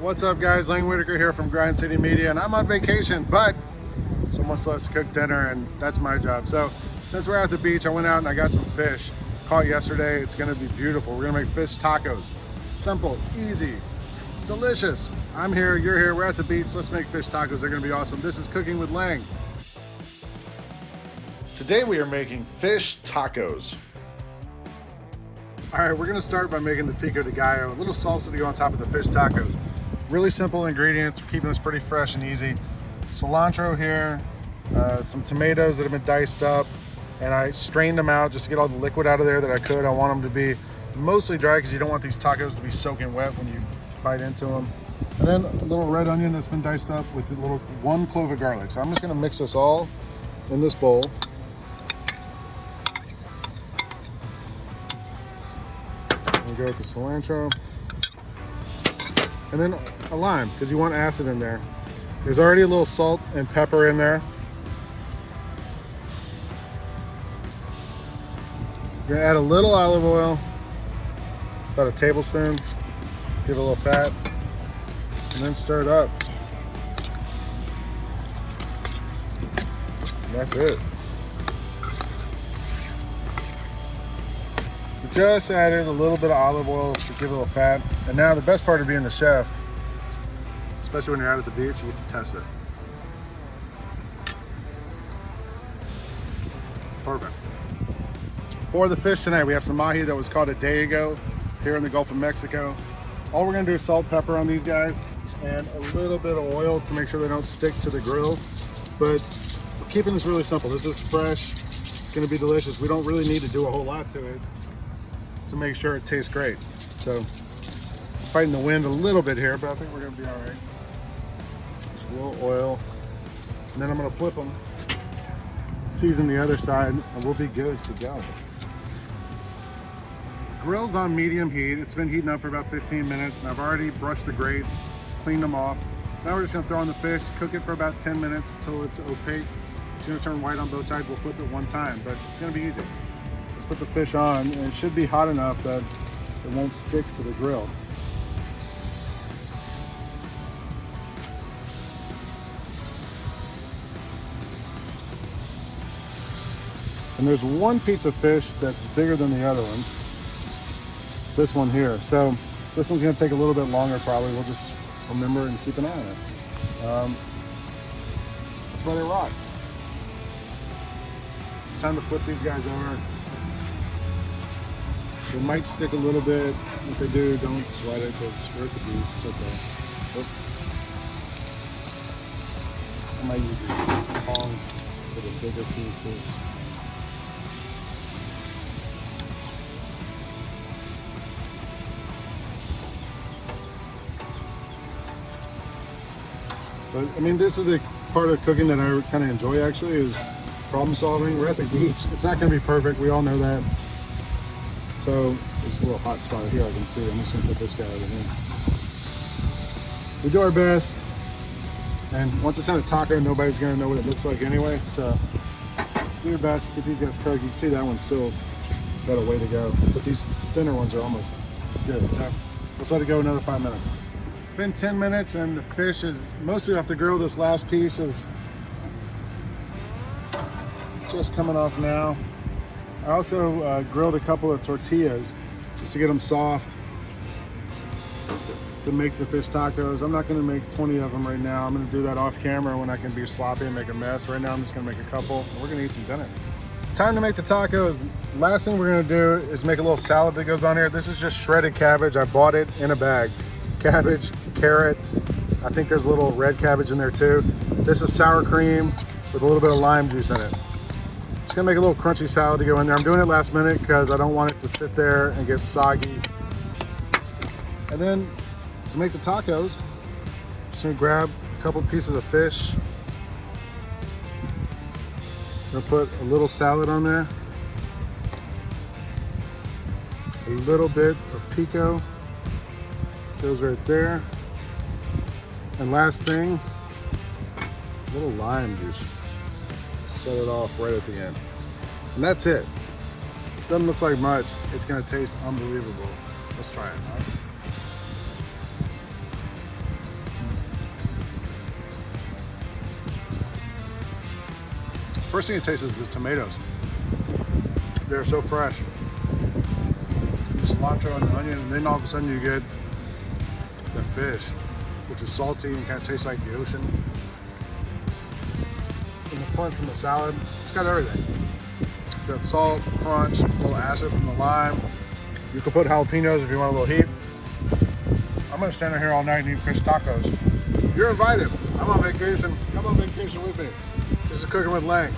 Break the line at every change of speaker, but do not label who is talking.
What's up guys, Lang Whitaker here from Grind City Media, and I'm on vacation, but someone still has to cook dinner and that's my job. So since we're at the beach, I went out and I got some fish. Caught yesterday. It's gonna be beautiful. We're gonna make fish tacos. Simple, easy, delicious. I'm here, you're here, we're at the beach. Let's make fish tacos. They're gonna be awesome. This is Cooking with Lang. Today we are making fish tacos. All right, we're gonna start by making the pico de gallo, a little salsa to go on top of the fish tacos. Really simple ingredients, we're keeping this pretty fresh and easy. Cilantro here, some tomatoes that have been diced up, and I strained them out just to get all the liquid out of there that I could. I want them to be mostly dry because you don't want these tacos to be soaking wet when you bite into them. And then a little red onion that's been diced up with a little 1 clove of garlic. So I'm just gonna mix this all in this bowl. We go with the cilantro. And then a lime, because you want acid in there. There's already a little salt and pepper in there. We're gonna add a little olive oil, about a tablespoon, give it a little fat, and then stir it up. And that's it. We just added a little bit of olive oil to give it a little fat. And now the best part of being the chef, especially when you're out at the beach, you get to test it. Perfect. For the fish tonight, we have some mahi that was caught a day ago here in the Gulf of Mexico. All we're gonna do is salt, pepper on these guys, and a little bit of oil to make sure they don't stick to the grill. But we're keeping this really simple. This is fresh, it's gonna be delicious. We don't really need to do a whole lot to it to make sure it tastes great. So, fighting the wind a little bit here, but I think we're gonna be all right. Just a little oil, and then I'm gonna flip them, season the other side, and we'll be good to go. Grill's on medium heat. It's been heating up for about 15 minutes, and I've already brushed the grates, cleaned them off. So now we're just gonna throw in the fish, cook it for about 10 minutes till it's opaque. It's gonna turn white on both sides. We'll flip it one time, but it's gonna be easy. Let's put the fish on, and it should be hot enough that it won't stick to the grill. And there's one piece of fish that's bigger than the other one. This one here. So this one's gonna take a little bit longer probably. We'll just remember and keep an eye on it. Let's let it rock. It's time to flip these guys over. They might stick a little bit. If they do, don't sweat it because we're at the beach. It's okay. Oops. I might use these tongs for the bigger pieces. But I mean, this is the part of cooking that I kind of enjoy actually, is problem solving. We're at the beach. It's not going to be perfect. We all know that. So there's a little hot spot here I can see. I'm just going to put this guy over here. We do our best. And once it's in a taco, nobody's going to know what it looks like anyway. So do your best. Get these guys cooked. You can see that one's still got a way to go. But these thinner ones are almost good. So let's let it go another 5 minutes. Been 10 minutes and the fish is mostly off the grill. This last piece is just coming off now. I also grilled a couple of tortillas just to get them soft to make the fish tacos. I'm not gonna make 20 of them right now. I'm gonna do that off camera when I can be sloppy and make a mess. Right now I'm just gonna make a couple and we're gonna eat some dinner. Time to make the tacos. Last thing we're gonna do is make a little salad that goes on here. This is just shredded cabbage. I bought it in a bag. Cabbage, carrot, I think there's a little red cabbage in there too. This is sour cream with a little bit of lime juice in it. Just gonna make a little crunchy salad to go in there. I'm doing it last minute because I don't want it to sit there and get soggy. And then to make the tacos, just gonna grab a couple pieces of fish. Gonna put a little salad on there. A little bit of pico. Goes right there. And last thing, a little lime juice. Set it off right at the end. And that's it. Doesn't look like much. It's gonna taste unbelievable. Let's try it. first thing you taste is the tomatoes. They're so fresh. The cilantro and the onion, and then all of a sudden you get the fish, which is salty and kind of tastes like the ocean. And the crunch from the salad, it's got everything. It's got salt, crunch, a little acid from the lime. You can put jalapenos if you want a little heat. I'm gonna stand out here all night and eat fish tacos. You're invited. I'm on vacation. Come on vacation with me. This is Cooking with Lang.